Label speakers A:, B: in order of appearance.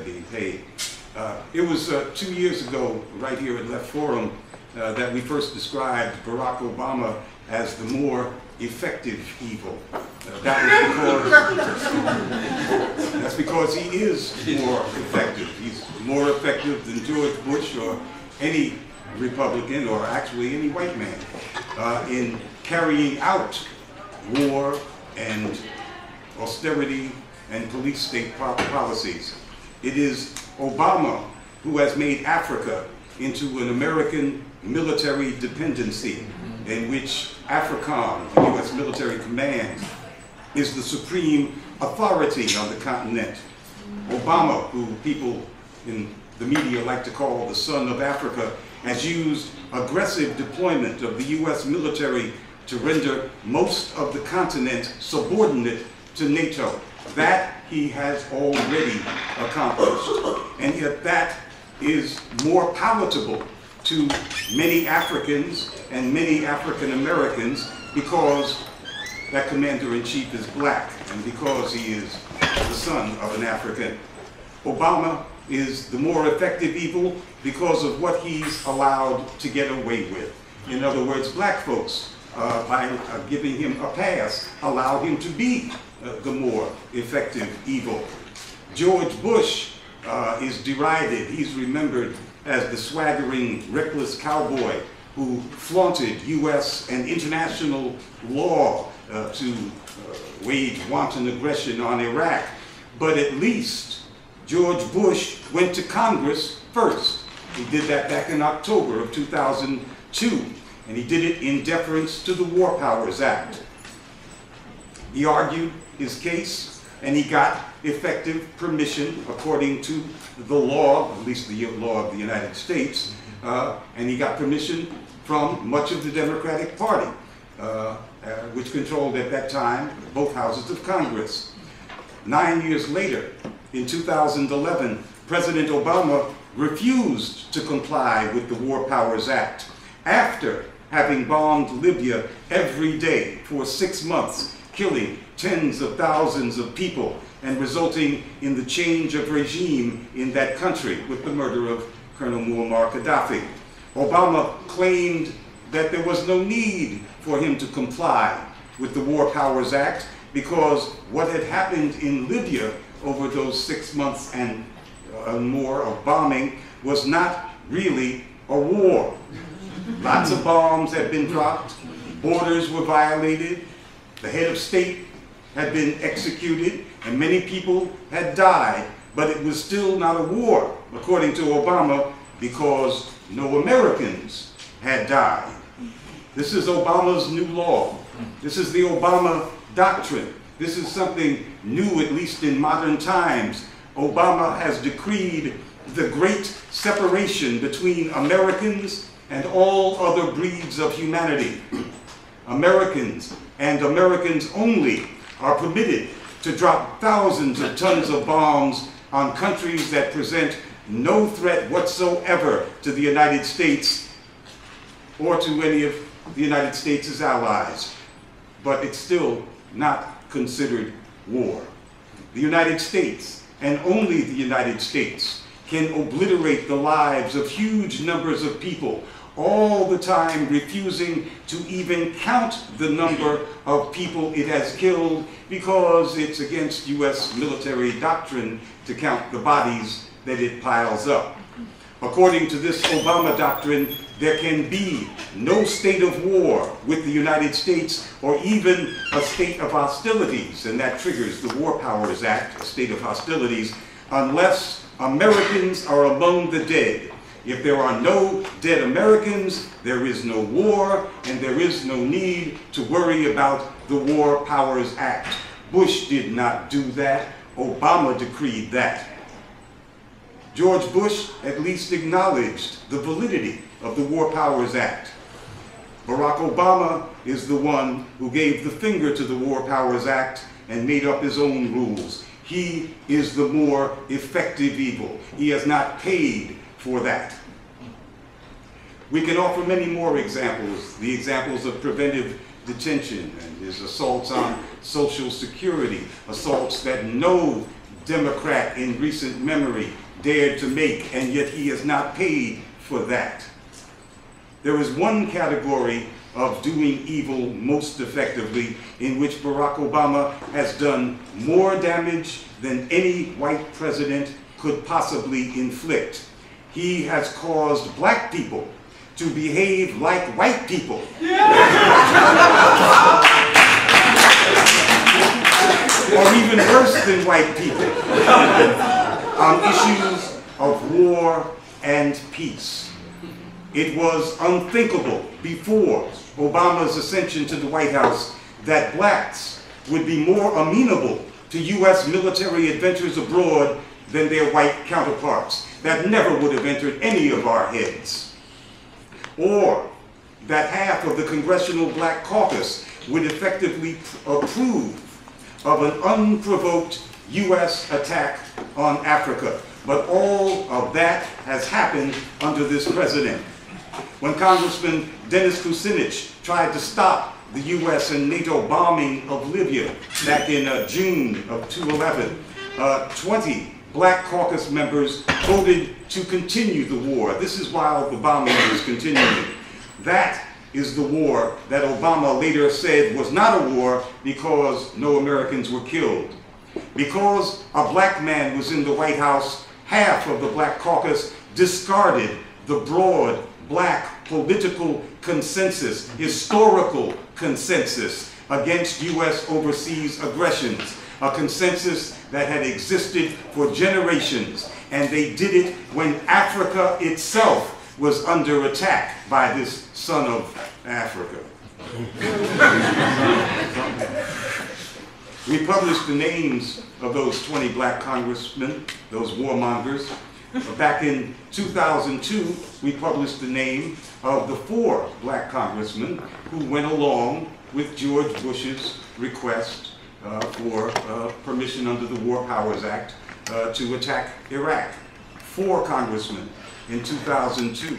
A: being paid. It was 2 years ago, right here at Left Forum, that we first described Barack Obama as the more effective evil. That's because he is more effective. He's more effective than George Bush or any Republican or actually any white man in carrying out war and austerity and police state policies. It is Obama who has made Africa into an American military dependency in which AFRICOM, the U.S. military command, is the supreme authority on the continent. Obama, who people in the media like to call the son of Africa, has used aggressive deployment of the U.S. military to render most of the continent subordinate to NATO. That he has already accomplished. And yet that is more palatable to many Africans and many African Americans because that commander-in-chief is black and because he is the son of an African. Obama is the more effective evil because of what he's allowed to get away with. In other words, black folks, by giving him a pass, allow him to be the more effective evil. George Bush is derided. He's remembered as the swaggering, reckless cowboy who flaunted U.S. and international law to wage wanton aggression on Iraq. But at least George Bush went to Congress first. He did that back in October of 2002, and he did it in deference to the War Powers Act. He argued his case, and he got effective permission according to the law, at least the law of the United States, and he got permission from much of the Democratic Party, which controlled at that time both houses of Congress. 9 years later, in 2011, President Obama refused to comply with the War Powers Act after having bombed Libya every day for 6 months, killing tens of thousands of people and resulting in the change of regime in that country with the murder of Colonel Muammar Gaddafi. Obama claimed that there was no need for him to comply with the War Powers Act because what had happened in Libya over those 6 months and more of bombing was not really a war. Lots of bombs had been dropped, borders were violated, the head of state had been executed, and many people had died, but it was still not a war, according to Obama, because no Americans had died. This is Obama's new law. This is the Obama doctrine. This is something new, at least in modern times. Obama has decreed the great separation between Americans and all other breeds of humanity. Americans and Americans only are permitted to drop thousands of tons of bombs on countries that present no threat whatsoever to the United States or to any of the United States' allies. But it's still not considered war. The United States, and only the United States, can obliterate the lives of huge numbers of people, all the time refusing to even count the number of people it has killed because it's against U.S. military doctrine to count the bodies that it piles up. According to this Obama doctrine, there can be no state of war with the United States or even a state of hostilities, and that triggers the War Powers Act, a state of hostilities, unless Americans are among the dead. If there are no dead Americans, there is no war, and there is no need to worry about the War Powers Act. Bush did not do that. Obama decreed that. George Bush at least acknowledged the validity of the War Powers Act. Barack Obama is the one who gave the finger to the War Powers Act and made up his own rules. He is the more effective evil. He has not paid for that. We can offer many more examples, the examples of preventive detention and his assaults on Social Security, assaults that no Democrat in recent memory dared to make, and yet he has not paid for that. There is one category of doing evil most effectively in which Barack Obama has done more damage than any white president could possibly inflict. He has caused black people to behave like white people. Or even worse than white people, on issues of war and peace. It was unthinkable before Obama's ascension to the White House that blacks would be more amenable to US military adventures abroad than their white counterparts. That never would have entered any of our heads. Or that half of the Congressional Black Caucus would effectively approve of an unprovoked US attack on Africa. But all of that has happened under this president. When Congressman Dennis Kucinich tried to stop the US and NATO bombing of Libya back in June of 2011, 20 Black Caucus members voted to continue the war. This is while the bombing was continuing. That is the war that Obama later said was not a war because no Americans were killed. Because a black man was in the White House, half of the Black Caucus discarded the broad black political consensus, historical consensus against US overseas aggressions, a consensus that had existed for generations, and they did it when Africa itself was under attack by this son of Africa. We published the names of those 20 black congressmen, those warmongers. Back in 2002, we published the name of the 4 black congressmen who went along with George Bush's request for permission under the War Powers Act to attack Iraq. 4 congressmen in 2002.